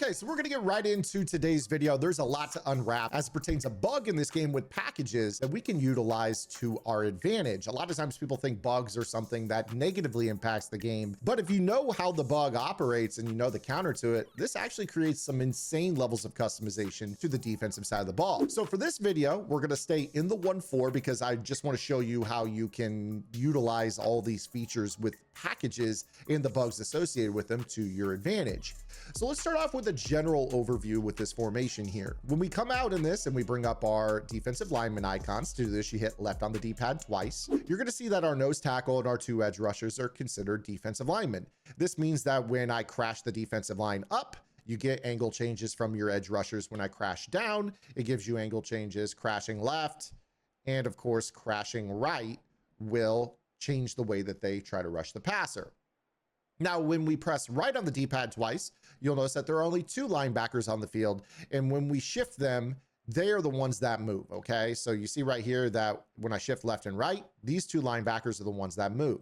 Okay, so we're gonna get right into today's video. There's a lot to unwrap as it pertains a bug in this game with packages that we can utilize to our advantage. A lot of times people think bugs are something that negatively impacts the game, but if you know how the bug operates and you know the counter to it, this actually creates some insane levels of customization to the defensive side of the ball. So for this video, we're gonna stay in the 1-4 because I just wanna show you how you can utilize all these features with packages and the bugs associated with them to your advantage. So let's start off with a general overview with this formation here. When we come out in this and we bring up our defensive lineman icons, to do this, you hit left on the D-pad twice. You're gonna see that our nose tackle and our two edge rushers are considered defensive linemen. This means that when I crash the defensive line up, you get angle changes from your edge rushers. When I crash down, it gives you angle changes. Crashing left and of course crashing right will change the way that they try to rush the passer. Now, when we press right on the D-pad twice, you'll notice that there are only two linebackers on the field. And when we shift them, they are the ones that move, okay? So you see right here that when I shift left and right, these two linebackers are the ones that move.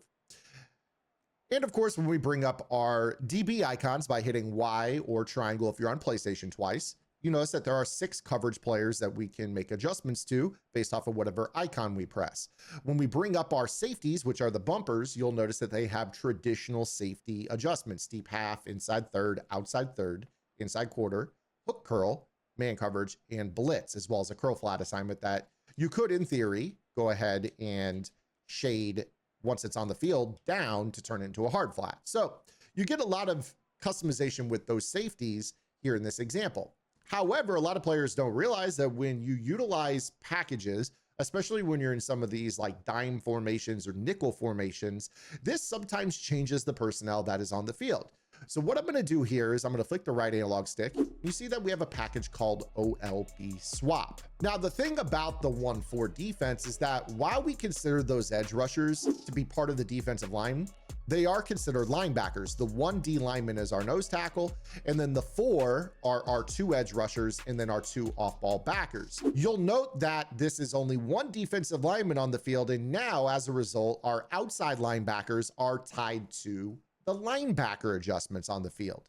And of course, when we bring up our DB icons by hitting Y or triangle if you're on PlayStation twice, you notice that there are 6 coverage players that we can make adjustments to based off of whatever icon we press. When we bring up our safeties, which are the bumpers, you'll notice that they have traditional safety adjustments: deep half, inside third, outside third, inside quarter, hook curl, man coverage, and blitz, as well as a curl flat assignment that you could, in theory, go ahead and shade once it's on the field down to turn it into a hard flat. So you get a lot of customization with those safeties here in this example. However, a lot of players don't realize that when you utilize packages, especially when you're in some of these like dime formations or nickel formations, this sometimes changes the personnel that is on the field. So what I'm going to do here is I'm going to flick the right analog stick. You see that we have a package called OLB swap. Now, the thing about the 1-4 defense is that while we consider those edge rushers to be part of the defensive line, they are considered linebackers. The 1D lineman is our nose tackle, and then the 4 are our 2 edge rushers, and then our 2 off-ball backers. You'll note that this is only 1 defensive lineman on the field, and now, as a result, our outside linebackers are tied to the linebacker adjustments on the field.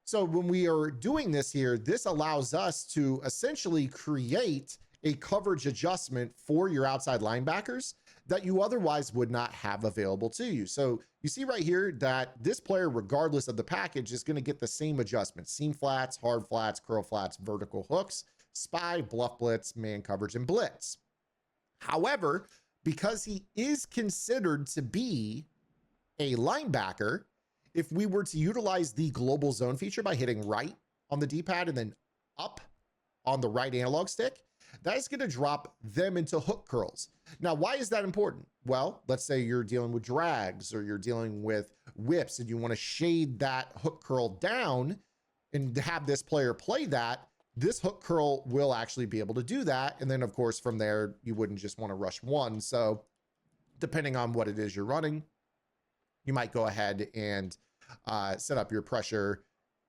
So when we are doing this here, this allows us to essentially create a coverage adjustment for your outside linebackers that you otherwise would not have available to you. So you see right here that this player, regardless of the package, is going to get the same adjustments: seam flats, hard flats, curl flats, vertical hooks, spy, bluff blitz, man coverage, and blitz. However, because he is considered to be a linebacker, if we were to utilize the global zone feature by hitting right on the D-pad and then up on the right analog stick, that is going to drop them into hook curls. Now, why is that important? Well, let's say you're dealing with drags or you're dealing with whips and you want to shade that hook curl down and have this player play that. This hook curl will actually be able to do that. And then, of course, from there, you wouldn't just want to rush one. So depending on what it is you're running, you might go ahead and set up your pressure,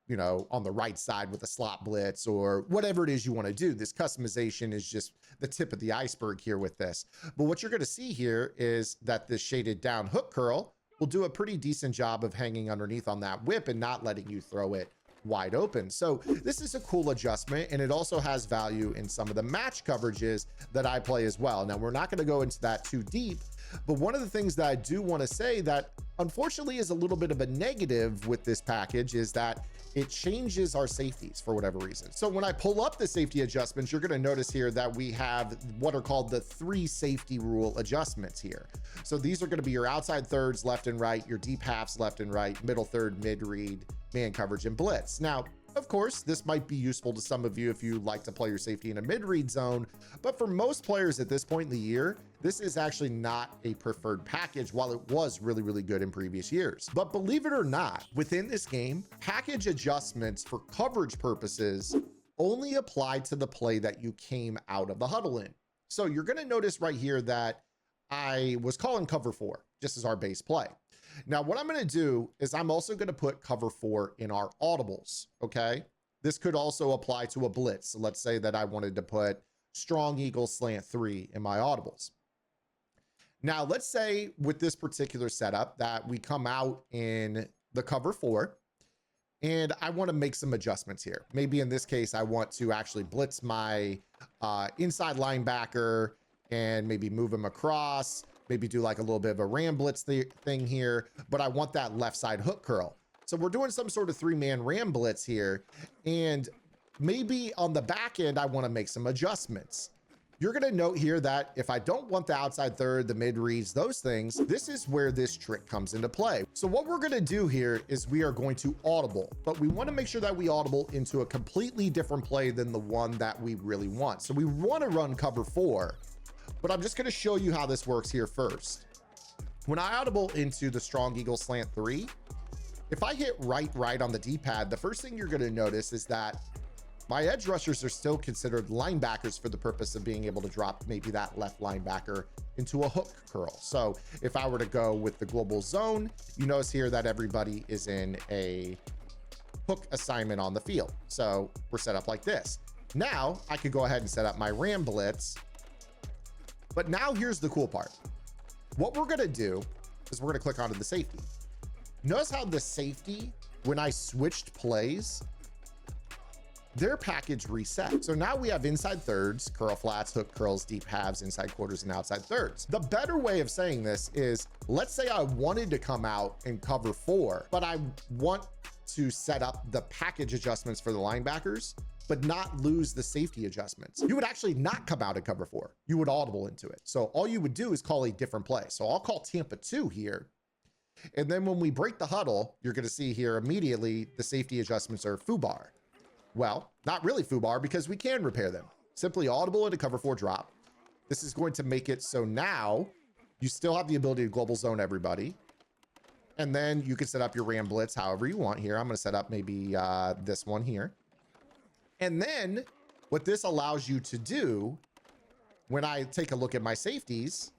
you know, on the right side with a slot blitz or whatever it is you want to do. This customization is just the tip of the iceberg here with this. But what you're going to see here is that this shaded down hook curl will do a pretty decent job of hanging underneath on that whip and not letting you throw it wide open. So this is a cool adjustment, and it also has value in some of the match coverages that I play as well. Now, we're not going to go into that too deep, but one of the things that I do want to say that unfortunately is a little bit of a negative with this package is that it changes our safeties for whatever reason. So when I pull up the safety adjustments, you're going to notice here that we have what are called the 3 safety rule adjustments here. So these are going to be your outside thirds left and right, your deep halves left and right, middle third, mid read, man coverage, and blitz. Now, of course, this might be useful to some of you if you like to play your safety in a mid-read zone, but for most players at this point in the year, this is actually not a preferred package, while it was really, really good in previous years. But believe it or not, within this game, package adjustments for coverage purposes only apply to the play that you came out of the huddle in. So you're going to notice right here that I was calling cover 4, just as our base play. Now, what I'm going to do is I'm also going to put cover 4 in our audibles, okay? This could also apply to a blitz. So let's say that I wanted to put strong eagle slant 3 in my audibles. Now, let's say with this particular setup that we come out in the cover 4 And I want to make some adjustments here. Maybe in this case, I want to actually blitz my inside linebacker and maybe move him across, maybe do like a little bit of a ram blitz thing here, but I want that left side hook curl. So we're doing some sort of 3-man ram blitz here. And maybe on the back end, I want to make some adjustments. You're going to note here that if I don't want the outside third, the mid reads, those things, this is where this trick comes into play. So what we're going to do here is we are going to audible, but we want to make sure that we audible into a completely different play than the one that we really want. So we want to run cover 4, but I'm just going to show you how this works here first. When I audible into the strong eagle slant 3, if I hit right on the D-pad, the first thing you're going to notice is that my edge rushers are still considered linebackers for the purpose of being able to drop maybe that left linebacker into a hook curl. So if I were to go with the global zone, you notice here that everybody is in a hook assignment on the field. So we're set up like this. Now I could go ahead and set up my ram blitz. But now here's the cool part. What we're gonna do is we're gonna click onto the safety. Notice how the safety, when I switched plays, their package reset. So now we have inside thirds, curl flats, hook curls, deep halves, inside quarters, and outside thirds. The better way of saying this is, let's say I wanted to come out and cover 4, but I want to set up the package adjustments for the linebackers, but not lose the safety adjustments. You would actually not come out and cover 4. You would audible into it. So all you would do is call a different play. So I'll call Tampa 2 here. And then when we break the huddle, you're gonna see here immediately the safety adjustments are foobar. Well, not really foobar because we can repair them. Simply audible into cover 4 drop. This is going to make it so now you still have the ability to global zone everybody. And then you can set up your ram blitz however you want here. I'm going to set up maybe this one here. And then what this allows you to do when I take a look at my safeties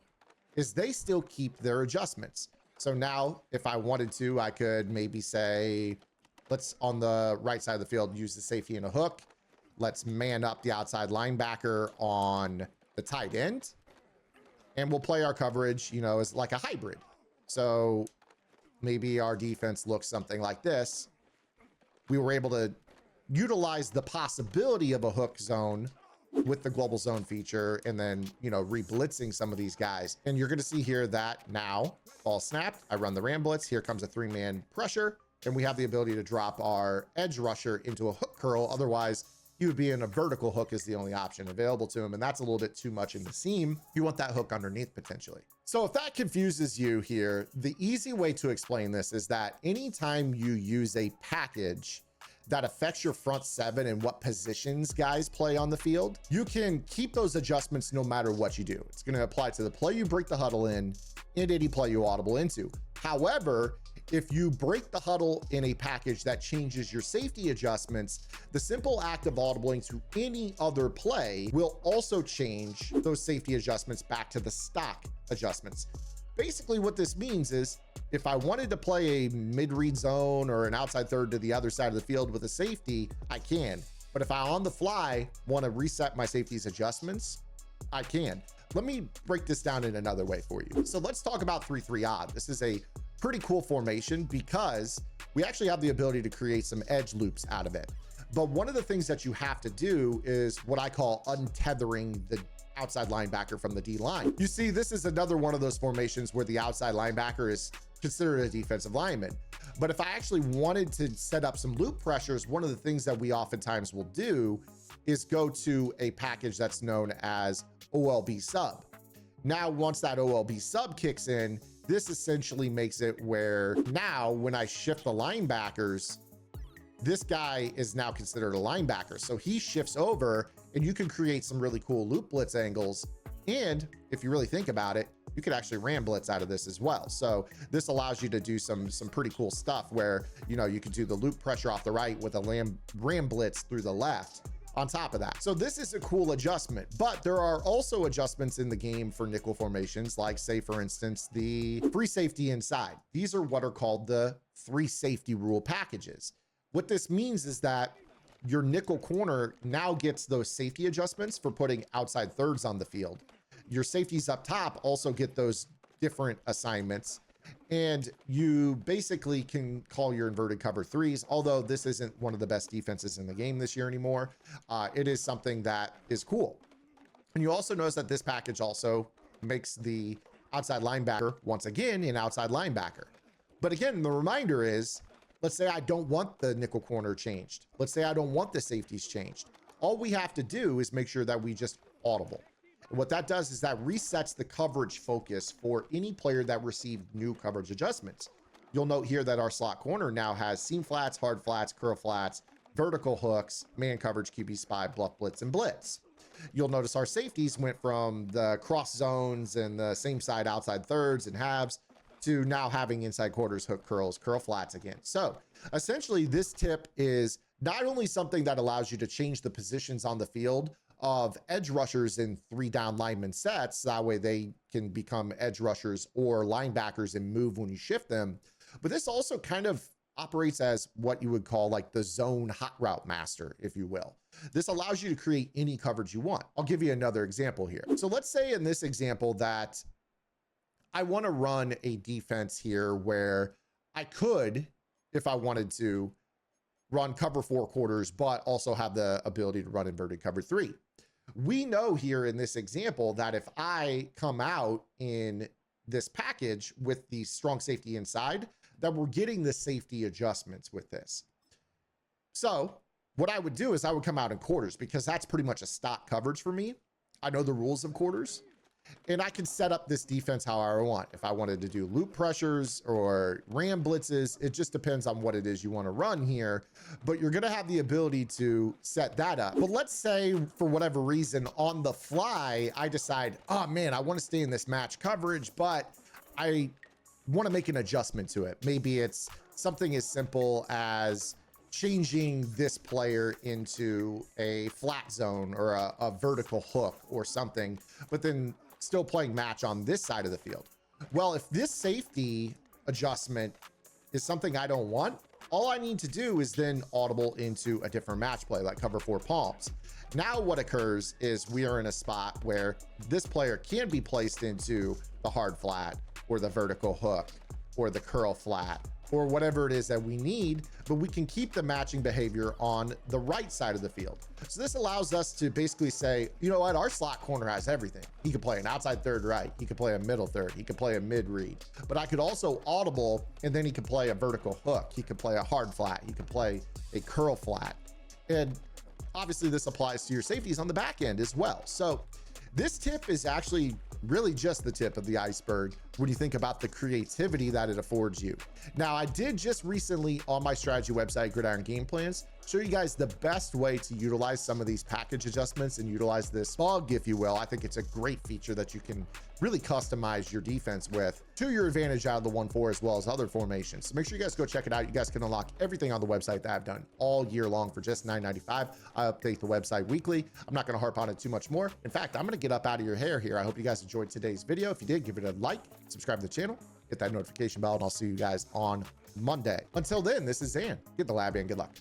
is they still keep their adjustments. So now if I wanted to, I could maybe say, let's on the right side of the field, use the safety in a hook. Let's man up the outside linebacker on the tight end. And we'll play our coverage, you know, as like a hybrid. So maybe our defense looks something like this. We were able to utilize the possibility of a hook zone with the global zone feature and then, you know, re-blitzing some of these guys. And you're going to see here that now ball snapped. I run the ram blitz. Here comes a 3-man pressure. And we have the ability to drop our edge rusher into a hook curl. Otherwise, he would be in a vertical hook is the only option available to him. And that's a little bit too much in the seam. You want that hook underneath potentially. So if that confuses you here, the easy way to explain this is that anytime you use a package that affects your front 7 and what positions guys play on the field, you can keep those adjustments no matter what you do. It's going to apply to the play you break the huddle in and any play you audible into. However, if you break the huddle in a package that changes your safety adjustments, the simple act of audibling to any other play will also change those safety adjustments back to the stock adjustments. Basically what this means is if I wanted to play a mid-read zone or an outside third to the other side of the field with a safety, I can. But if I on the fly want to reset my safety's adjustments, I can. Let me break this down in another way for you. So let's talk about 3-3 odd. This is a pretty cool formation because we actually have the ability to create some edge loops out of it. But one of the things that you have to do is what I call untethering the outside linebacker from the D line. You see, this is another one of those formations where the outside linebacker is considered a defensive lineman. But if I actually wanted to set up some loop pressures, one of the things that we oftentimes will do is go to a package that's known as OLB sub. Now, once that OLB sub kicks in, this essentially makes it where now when I shift the linebackers, this guy is now considered a linebacker. So he shifts over and you can create some really cool loop blitz angles. And if you really think about it, you could actually ram blitz out of this as well. So this allows you to do some pretty cool stuff where, you know, you could do the loop pressure off the right with a ram blitz through the left on top of that. So this is a cool adjustment, but there are also adjustments in the game for nickel formations, like say, for instance, the free safety inside. These are what are called the 3 safety rule packages. What this means is that your nickel corner now gets those safety adjustments for putting outside thirds on the field. Your safeties up top also get those different assignments. And you basically can call your inverted cover threes, although this isn't one of the best defenses in the game this year anymore. It is something that is cool. And you also notice that this package also makes the outside linebacker, once again, an outside linebacker. But again, the reminder is, let's say I don't want the nickel corner changed. Let's say I don't want the safeties changed. All we have to do is make sure that we just audible. And what that does is that resets the coverage focus for any player that received new coverage adjustments. You'll note here that our slot corner now has seam flats, hard flats, curl flats, vertical hooks, man coverage, QB spy, bluff blitz, and blitz. You'll notice our safeties went from the cross zones and the same side outside thirds and halves to now having inside quarters, hook curls, curl flats again. So essentially this tip is not only something that allows you to change the positions on the field of edge rushers in 3 down lineman sets, that way they can become edge rushers or linebackers and move when you shift them. But this also kind of operates as what you would call like the zone hot route master, if you will. This allows you to create any coverage you want. I'll give you another example here. So let's say in this example that I want to run a defense here where I could, if I wanted to, run cover 4 quarters, but also have the ability to run inverted cover 3. We know here in this example that if I come out in this package with the strong safety inside, that we're getting the safety adjustments with this. So what I would do is I would come out in quarters because that's pretty much a stock coverage for me. I know the rules of quarters. And I can set up this defense however I want. If I wanted to do loop pressures or ram blitzes, it just depends on what it is you want to run here. But you're going to have the ability to set that up. But let's say for whatever reason on the fly, I decide, oh man, I want to stay in this match coverage, but I want to make an adjustment to it. Maybe it's something as simple as changing this player into a flat zone or a vertical hook or something, but then still playing match on this side of the field. Well, if this safety adjustment is something I don't want, all I need to do is then audible into a different match play, like cover 4 palms. Now what occurs is we are in a spot where this player can be placed into the hard flat or the vertical hook or the curl flat or whatever it is that we need, but we can keep the matching behavior on the right side of the field. So this allows us to basically say, you know what, our slot corner has everything. He could play an outside third right, he could play a middle third, he could play a mid read, but I could also audible and then he could play a vertical hook, he could play a hard flat, he could play a curl flat. And obviously this applies to your safeties on the back end as well. So this tip is actually really just the tip of the iceberg when you think about the creativity that it affords you. Now, I did just recently on my strategy website, Gridiron Game Plans, show you guys the best way to utilize some of these package adjustments and utilize this bug, if you will. I think it's a great feature that you can really customize your defense with to your advantage out of the 1-4 as well as other formations. So make sure you guys go check it out. You guys can unlock everything on the website that I've done all year long for just $9.95. I update the website weekly. I'm not going to harp on it too much more. In fact, I'm going to get up out of your hair here. I hope you guys enjoyed today's video. If you did, give it a like, subscribe to the channel, hit that notification bell, and I'll see you guys on Monday. Until then, this is Zan. Get the lab in. Good luck.